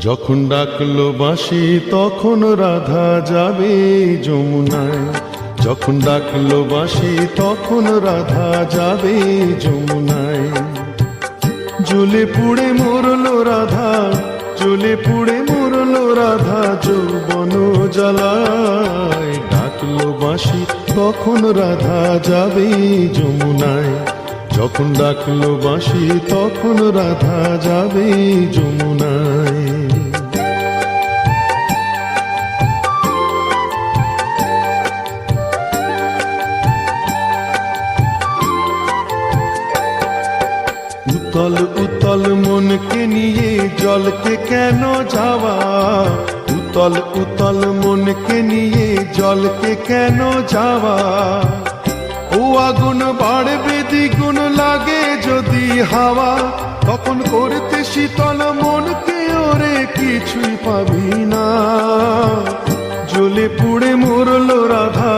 যখন ডাকলো বাঁশি তখন রাধা যাবে যমুনায়, যখন ডাকলো বাঁশি তখন রাধা যাবে যমুনায়। জ্বলে পুড়ে মরলো রাধা, জ্বলে পুড়ে মরলো রাধা যৌবন জ্বালায়। ডাকলো বাঁশি তখন রাধা যাবে যমুনায়, যখন ডাকলো বাঁশি তখন রাধা যাবে যমুনায়। উতল উতল মনকে নিয়ে জলকে কেন যাওয়া, উতল উতল মনকে নিয়ে জলকে কেন যাওয়া। ও আগুন বাড়বে দ্বিগুণ লাগে যদি হাওয়া, তখন করতে শীতল মনকে ওরে কিছুই পাবি না। জ্বলে পুড়ে মরলো রাধা,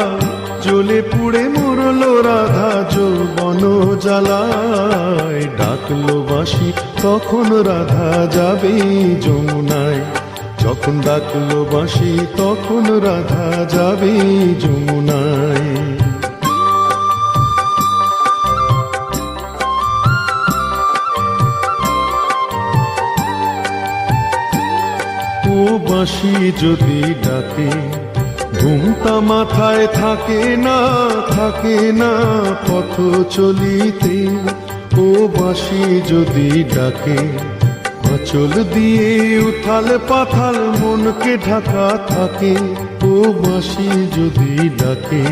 জ্বলে পুড়ে মরলো রাধা যৌবন জ্বালায়। ডাকলো বাঁশি তখন রাধা যাবে যমুনায়, যখন ডাকলো বাঁশি তখন রাধা যাবে যমুনায়। ও বাঁশি যদি ডাকে ঘুমটা মাথায় থাকে না, থাকে না পথ চলিতে। ও বাঁশি যদি ডাকে আঁচল দিয়ে উথাল পাথাল মনকে ঢাকা থাকে। ও বাঁশি যদি ডাকে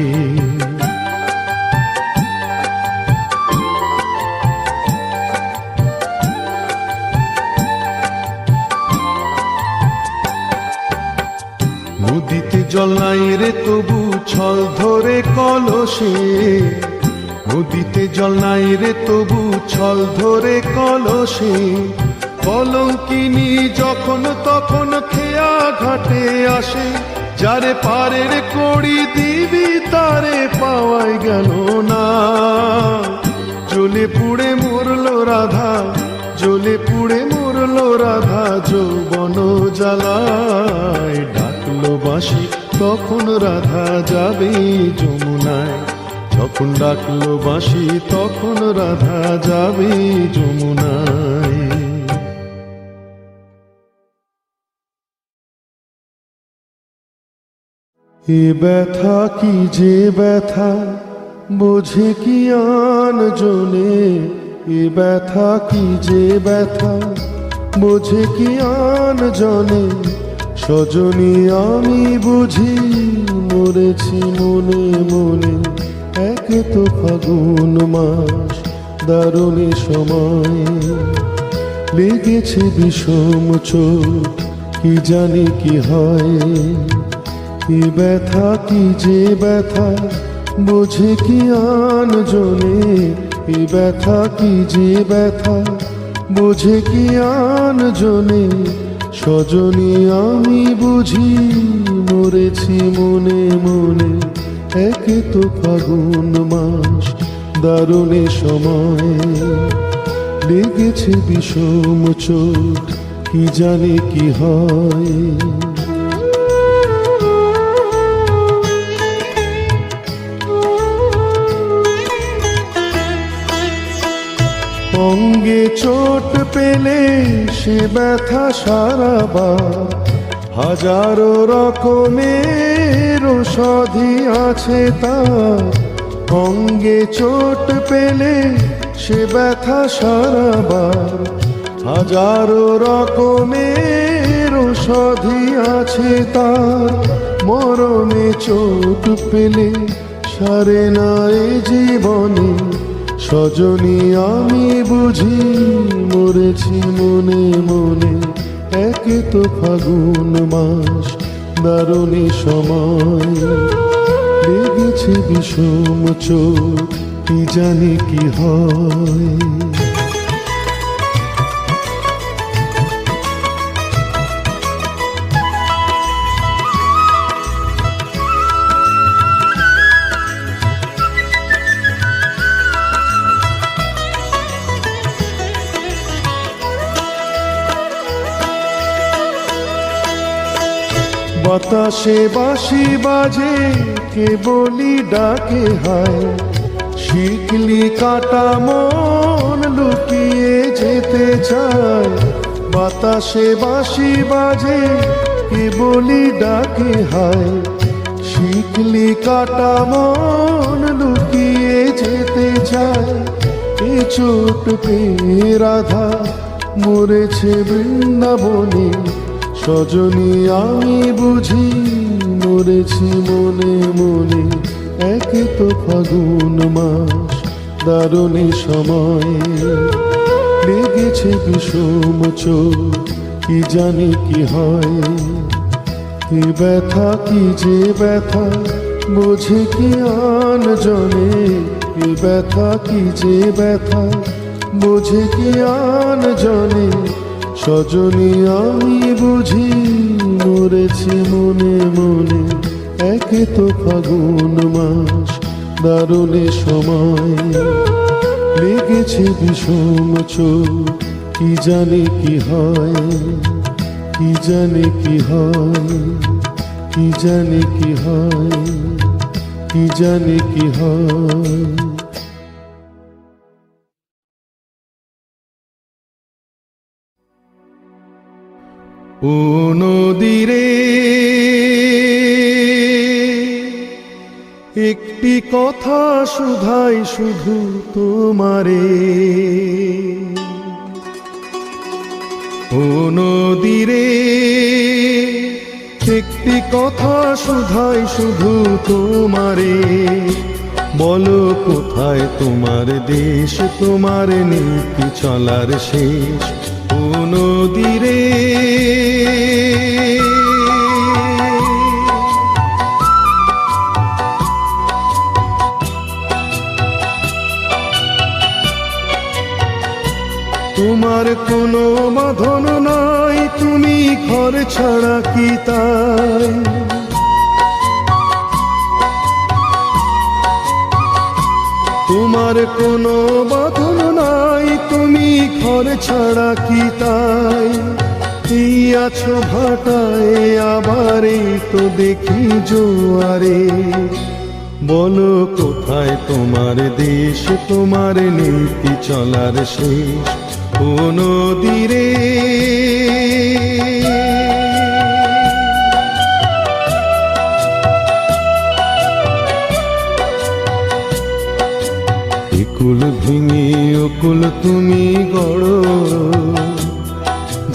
নদীতে জল নাই রে তবু ছল ধরে কলসে, নদীতে জল নাই রে তবু ছল ধরে কলসে। কলঙ্কিনী যখন তখন খেয়া ঘাটে আসে, যারে পারের কড়ি দিবি তারে পাওয়াই গেল না। জ্বলে পুড়ে মরলো রাধা, জ্বলে পুড়ে মরলো রাধা যৌবন জ্বালায়। ডাকলো বাঁশি তখন রাধা যাবে যমুনায়, যখন ডাকলো বাঁশি তখন রাধা যাবে যমুনায়। এ ব্যথা কি যে ব্যথা বোঝে কি আন জনে, এ ব্যথা কি যে ব্যথা বোঝে কি আন জনে। সজনী আমি বুঝি মরেছি মনে মনে, এক তো ফাগুন মাস দারুণে সময়। লেগেছে বিষম চোট কি জানি কি হয়। এ ব্যথা কি যে ব্যথা বোঝে কি আন জনে, এ ব্যথা কি যে ব্যথা বোঝে কি আন জনে। সজনী আমি বুঝি মরেছি মনে মনে, এক তো ফাগুন মাস দারুণে সময়। লেগেছে বিষম চোট কি জানি কি হয়। অঙ্গে চোট পেলে সে ব্যথা সারাবার, হাজারো রকমের ঔষধি আছে তার। অঙ্গে চোট পেলে সে ব্যথা সারাবার, হাজারো রকমের ঔষধি আছে তার। মরণে চোট পেলে সারে না এ জীবনে, সজনী আমি বুঝি মরেছি মনে মনে, এক তো ফাগুন মাস দারুণে সময়। লেগেছে বিষম চোট কি জানি কি হয়। বাতাসে বাঁশি বাজে কেবলই ডাকে হায়, শিকলি কাটা মন লুকিয়ে যেতে চায়। বাতাসে বাঁশি বাজে কেবলই ডাকে হায়, শিকলি কাটা মন লুকিয়ে যেতে চায়। এ চোট পেয়ে রাধা মরেছে বৃন্দাবনে, সজনী আমি বুঝি মরেছি মনে মনে। এক তো ফাগুন মাস দারুণী সময়, লেগেছে বিষম চোট কি জানি কি হয়। কি ব্যথা কি যে ব্যথা বোঝে কি আন জনে, কি ব্যথা কি যে ব্যথা বোঝে কি আন জনে। সজনী আমি বুঝি মরেছি মনে মনে, একে তো ফাগুন মাস দারুণী সময়, লেগেছে বিষম চোট কি জানি কি হয়। কি জানি কি হয়, কি জানি কি হয়, কি জানি কি হয়। ও নদীরে একটি কথা শুধাই শুধু তোমারে। ও নদীরে একটি কথা শুধাই শুধু তোমারে। বলো কোথায় তোমার দেশ, তোমার নীতি চলার শেষ। ও নদীরে তোমার কোনো বাঁধন নাই, তুমি ঘর ছাড়া কি তাই। তোমার কোনো বাঁধন নাই, তুমি ঘর ছাড়া কি তাই। এই আছো ভাটায় আবার এই তো দেখি জোয়ারে। বলো কোথায় তোমার দেশ, তোমার নীতি চলার শেষ। ও নদীরে একুল ভেঙে অকুল তুমি গড়ো,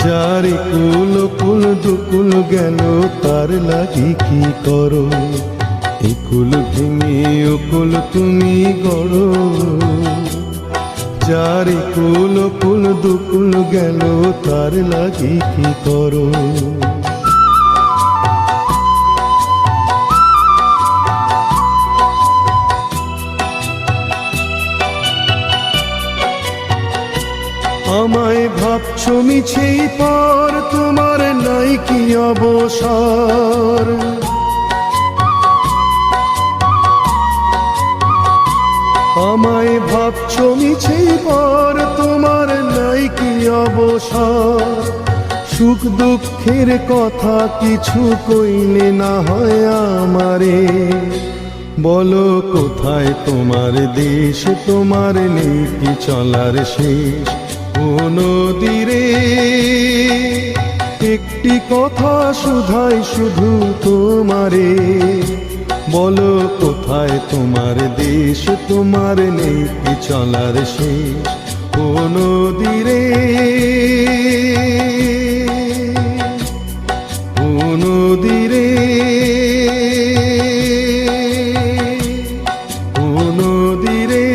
যার একুল কুল দুকুল গেল তার লাগি কি করো। একুল ভেঙে অকুল তুমি গড়ো, যার একুল কুল দুকুল গেল তার লাগি কি করো। আমায় ভাবছো মিছেই পর, তোমার নাই কি অবসর। আমায় ভাবছো মিছেই পর, তোমার নাই কি অবসর। সুখ দুঃখের কথা কিছু কইলে না হয় আমারে। বলো কোথায় তোমার দেশ, তোমার নীতি চলার শেষ। ও নদীরে একটি কথা শুধাই শুধু তোমারে। বলো কোথায় তোমার দেশ, তোমার নীতি চলার শেষ। ও নদীরে ও নদীরে ও নদীরে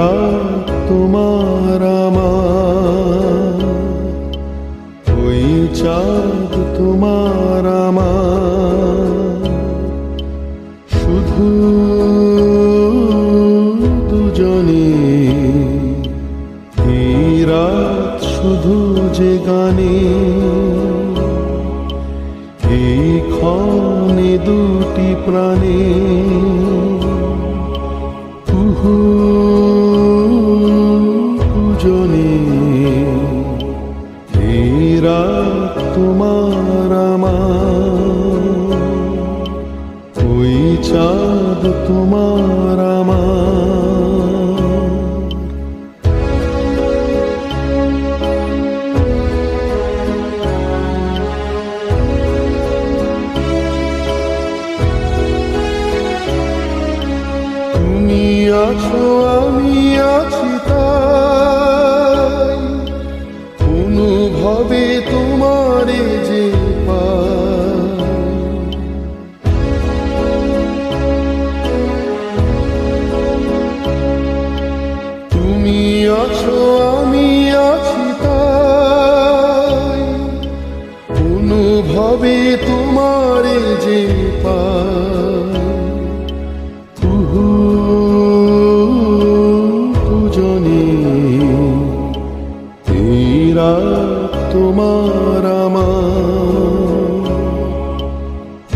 রাত তোমার আমার, ওই চাঁদ তোমার আমার, শুধু দুজনে এই রাত শুধু যে গানে, এই ক্ষণে দুটি প্রাণে কুহু দুজনে এই রাত তোমার আমার, ওই চাঁদ তোমার আমার। তুমি আছো আমি আছি তাই, অনুভবে তোমারে যে পাই। তুমি আছো আমি আছি তাই, অনুভবে তোমারে যে পাই। দুজনে এই রাত তোমার আমার,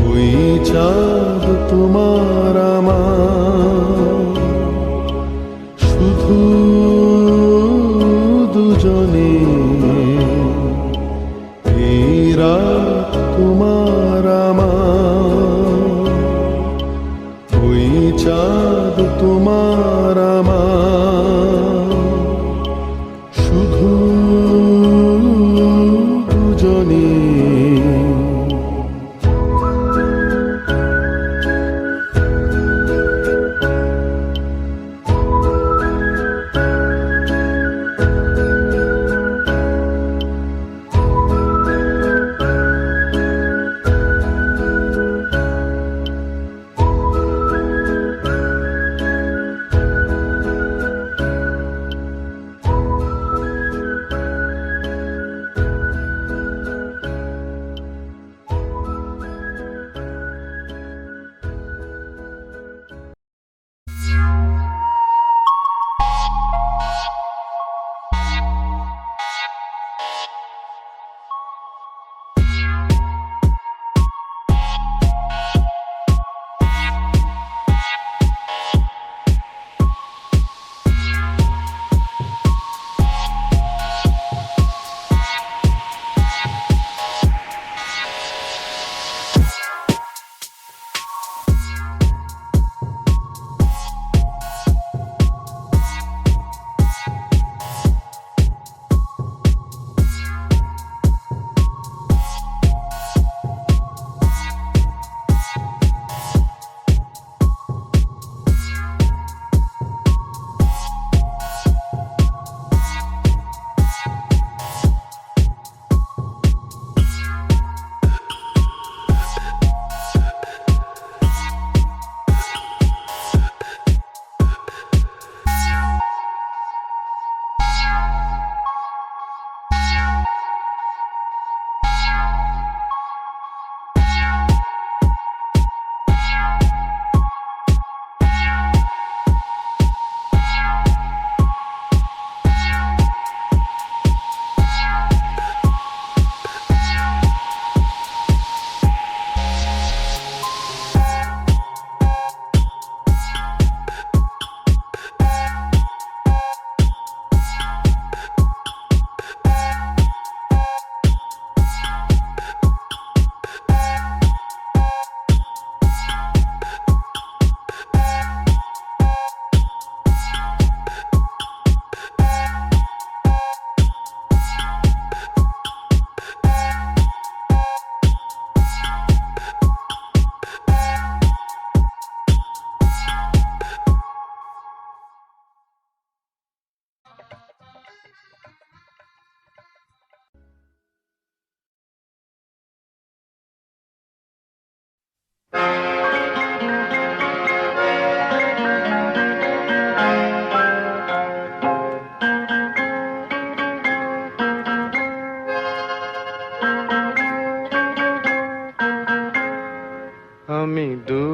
ওই চাঁদ তোমার আমার, শুধু দুজনে এই রাত তোমার আমার, ওই চাঁদ তোমার আমার, শুধু দুজনে।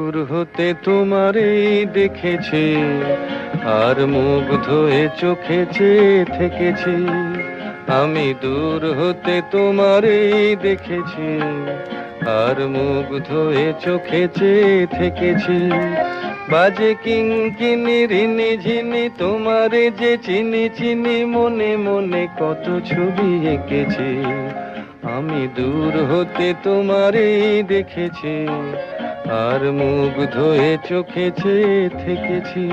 দূর হতে তোমারই দেখেছি, আর মুগ্ধ হয়ে চোখে চেয়ে থেকেছি। আমি দূর হতে তোমারই দেখেছি, আর মুগ্ধ হয়ে চোখে চেয়ে থেকেছি। বাজে কিঙ্কিনি রিনি ঝিনি তোমারে যে চিনি চিনি, মনে মনে কত ছবি এঁকেছি। আমি দূর হতে তোমারই দেখেছি, আর মুগ্ধ হয়ে চোখে চেয়ে থেকেছি।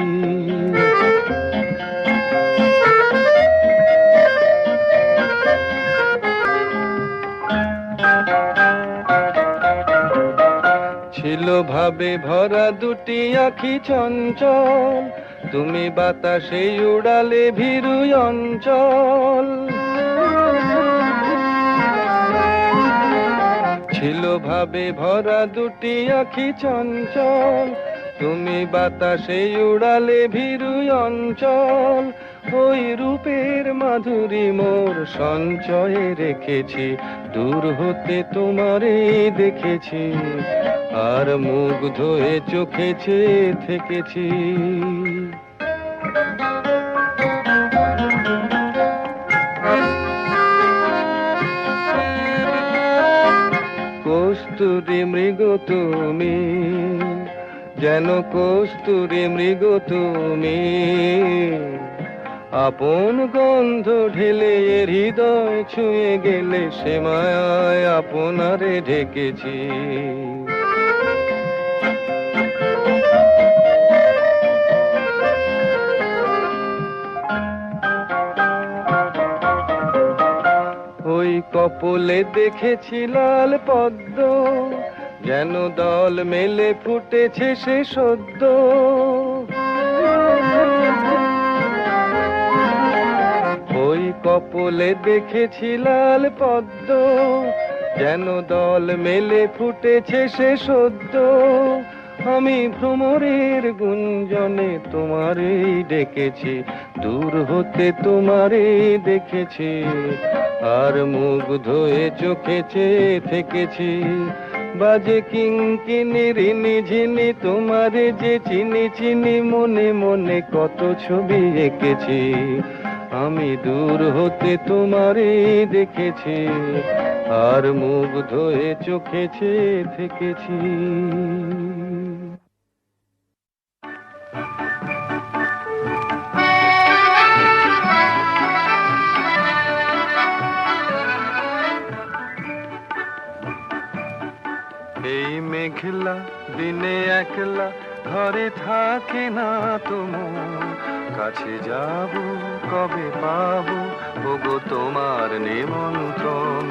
ছিল ভাবে ভরা দুটি আঁখি চঞ্চল, তুমি বাতাসে উড়ালে ভীরু অঞ্চল। ছিল ভাবে ভরা দুটি আঁখি চঞ্চল, তুমি বাতাসে উড়ালে ভীরু অঞ্চল। ওই রূপের মাধুরী মোর সঞ্চয়ে রেখেছি, দূর হতে তোমারে দেখেছি, আর মুগ্ধ হয়ে চোখে চেয়ে থেকেছি। কস্তুরী মৃগ তুমি, যেন কস্তুরী মৃগ তুমি, আপন গন্ধ ঢেলে হৃদয় ছুঁয়ে গেলে, সে মায়ায় আপনারে ঢেকেছি। ওই কপলে দেখেছি লাল পদ্ম, যেন দল মেলে ফুটেছে সে সদ্য। ওই কপলে দেখেছি লাল পদ্ম, যেন দল মেলে ফুটেছে সে সদ্য। আমি ভ্রমরের গুঞ্জনে তোমারেই ডেকেছি, দূর হতে তোমারেই দেখেছি, আর মুগ্ধ হয়ে চোখে চেয়ে থেকেছি। বাজে কিঙ্কিনি রিনি ঝিনি তোমারে যে চিনি চিনি, মনে মনে কত ছবি এঁকেছি। আমি দূর হতে তোমারে দেখেছি, আর মুগ্ধ হয়ে চোখে চেয়ে থেকেছি। এই মেঘলা দিনে একলা ঘরে থাকে না তোমার, কাছে যাব কবে পাবো ওগো তোমার নিমন্ত্রণ।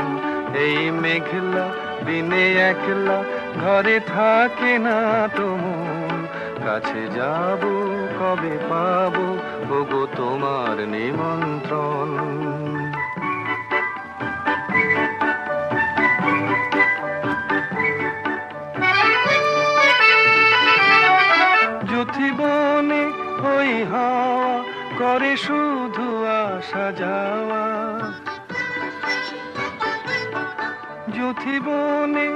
এই মেঘলা দিনে একলা ঘরে থাকে না তোমার, কাছে যাব কবে পাবো ওগো তোমার নিমন্ত্রণ। যুথিবনে ওই হাওয়া করে শুধু আসা যাওয়া, যুথিবনে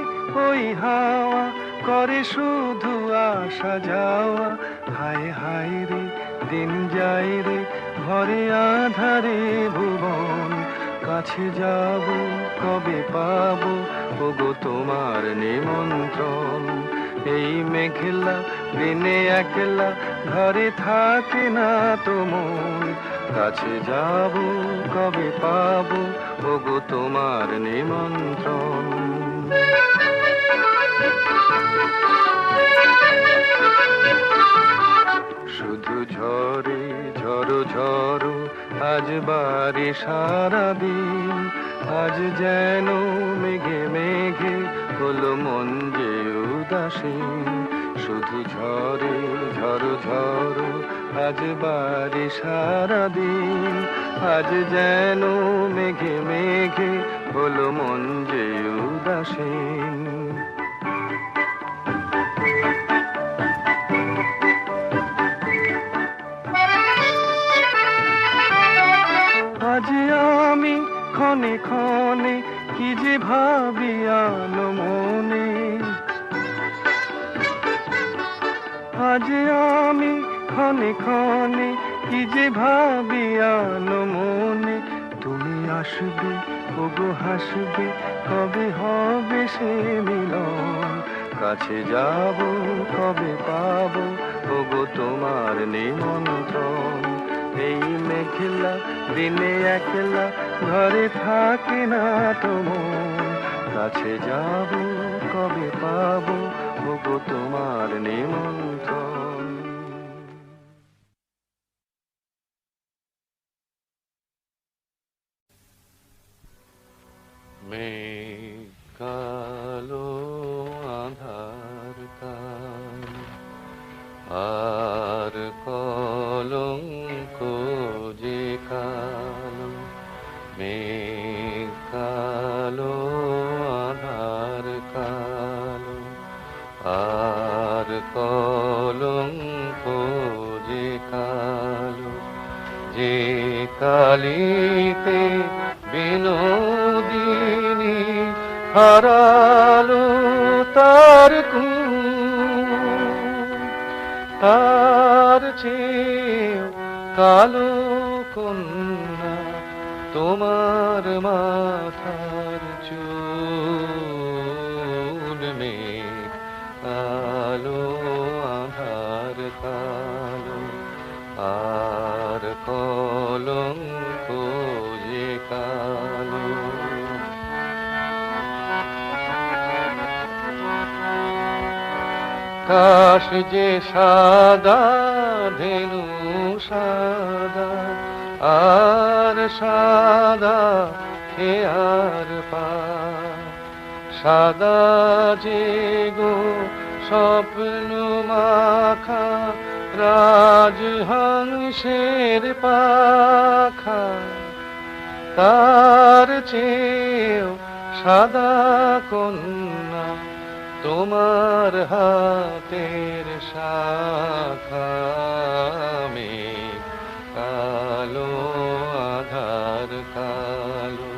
ওই হাওয়া করে শুধু আসা যাওয়া। হায় হায় রে দিন যায় রে ঘরে আধারে ভুবন, কাছে যাব কবে পাবো ওগো তোমার নিমন্ত্রণ। এই মেঘলা দিনে একলা ঘরে থাকে না তোমার, কাছে যাব কবে পাবো ওগো তোমার নিমন্ত্রণ। শুধু ঝরে ঝরো ঝরো আজ বারে সারাদিন, আজ যেন মেঘে মেঘে হলো মন যে উদাসীন। শুধু ঝরে ঝরো ঝরো আজ বারে সারাদিন, আজ যেন মেঘে মেঘে হলো মন যে উদাসীন। আজ আমি ক্ষণে ক্ষণে কি যে ভাবি আলো মনে, আজ আমি ক্ষণে ক্ষণে কি যে ভাবি আলো মনে, তুমি আসবে ওগো হাসবে, কবে হবে সে মিলন, কাছে যাব কবে পাবো ওগো তোমার নিমন্ত্রণ। এই মেঘলা দিনে একলা ঘরে থাকে না তো মন, কাছে যাব কবে পাবো ওগো তোমার নিমন্ত্রণ। মেঘ কালো আঁধার কাল আর কলঙ্ক যে কালো, মেঘ কালো আঁধার কালো আর কলঙ্ক যে কালো, যে কালিতে বিনোদিনী হারালো তার তার চেয়েও কালো কন্যা তোমার মাথার চুল, মেঘ কালো আঁধার কালো আর কলঙ্ক যে কালো। কাশ যে সাদা ধেনু সাদা আর সাদা খেয়ার পা, সাদা যে গো স্বপ্ন মাখা রাজহংসের পাখা, তার চেয়েও সাদা কন্যা তোমার হাতের শাখা, মেঘ কালো আধার কালো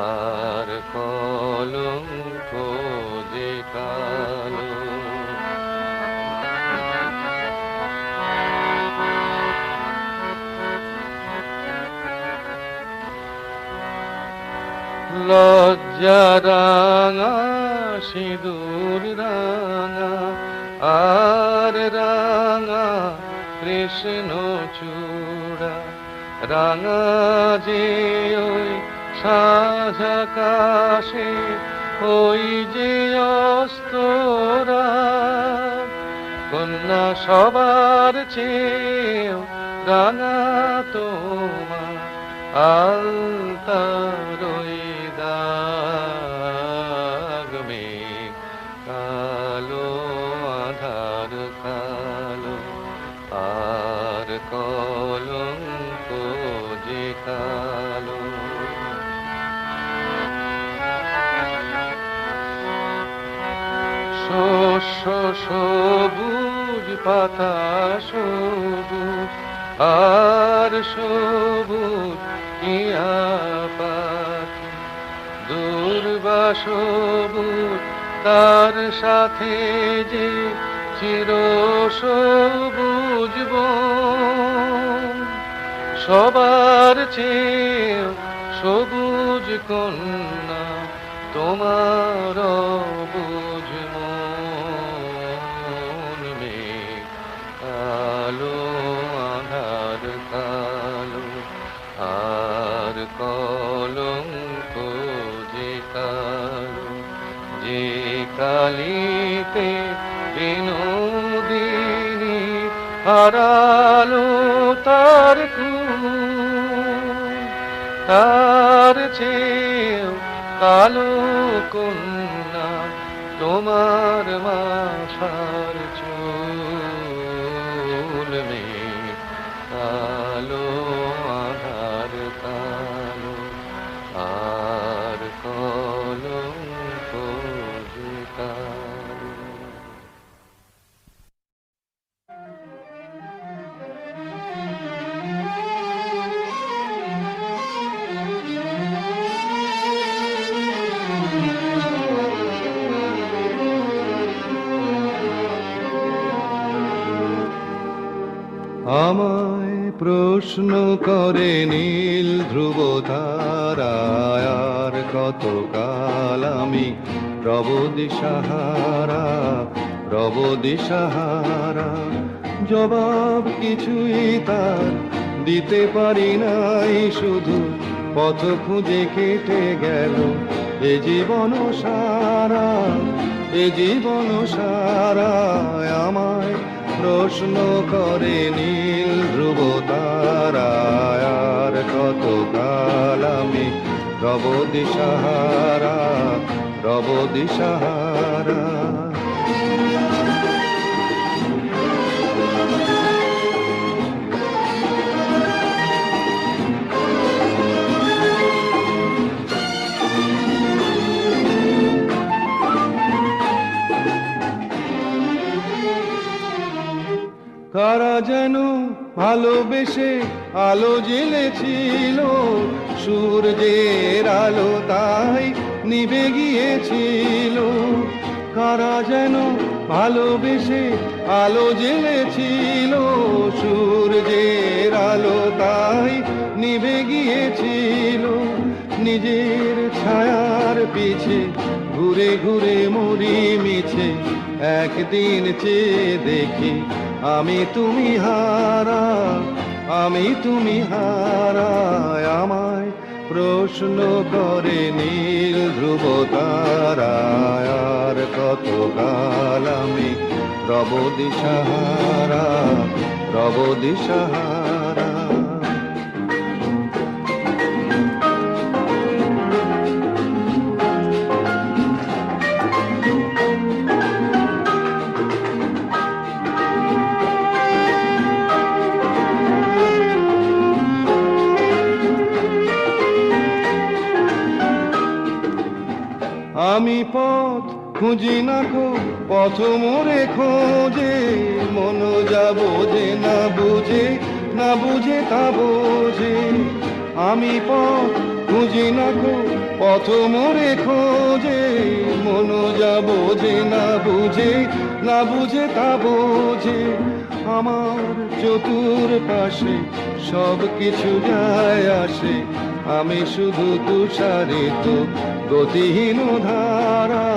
আর কলঙ্ক যে কালো। লজ্জা রাঙা সিঁদুর রাঙা আর রাঙা কৃষ্ণ চূড়া, রাঙা যে ওই সাঁঝ আকাশে ওই যে অস্তরা, কন্যা সবার চেয়েও রাঙা তোমার আলতার ওই দাগ, মেঘ কালো আধার কালো আর কলঙ্ক যে কালো। শস্য সবুজ পাতা সবুজ আর সবুজ কিয়া পাখি, দুর্বা সবুজ তার সাথে যে চির সবুজ বন, সবার চেয়েও সবুজ কন্যা তোমার বুঝ মন, মেঘ কালো আধার কালো আর কলঙ্ক যে কালো, যে কালিতে বিনোদিনী হারালো তার তার চেয়েও কালো কন্যা তোমার মাথার চুল, মেঘ কালো আধার কালো আর কলঙ্ক যে কালো। আমায় প্রশ্ন করে নীল ধ্রুব তারায়, আর কতকাল আমি রব দিশাহারা, রব দিশাহারা। জবাব কিছুই তার দিতে পারি নাই, শুধু পথ খুঁজে কেটে গেল এ জীবন সারা, এ জীবন সারা। আমায় প্রশ্ন করে নীল ধ্রুব তারায়, আর কতকাল আমি রব দিশাহারা, রব দিশাহারা। কারা যেন ভালোবেসে আলো জ্বেলেছিল, সূর্যের আলো তাই নিভে গিয়েছিল। কারা যেন ভালোবেসে আলো জ্বেলেছিল, সূর্যের আলো তাই নিভে গিয়েছিল। নিজের ছায়ার পিছে ঘুরে ঘুরে মরি মিছে, একদিন চেয়ে দেখি আমি তুমি হারা, আমি তুমি হারা। আমায় প্রশ্ন করে নীল ধ্রুব তারায়, আর কতকাল আমি রব দিশাহারা, রব দিশাহারা। আমি পথ খুঁজি না গো, পথ মোরে খোঁজে, মন যা বোঝে না বুঝে, না বুঝে তা বোঝে। আমি পথ খুঁজি না গো, পথ মোরে খোঁজে, মন যা বোঝে না বুঝে, না বুঝে তা বোঝে। আমার চতুর পাশে সব কিছু যায় আসে, আমি শুধু তুষারিত গতিহীন ধারা,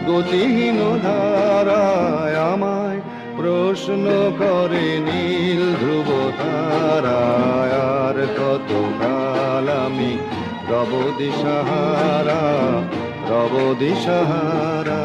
গতিহীন ধারায়। আমায় প্রশ্ন করে নীল ধ্রুব তারায়, আর কতকাল আমি রব দিশাহারা, রব দিশাহারা।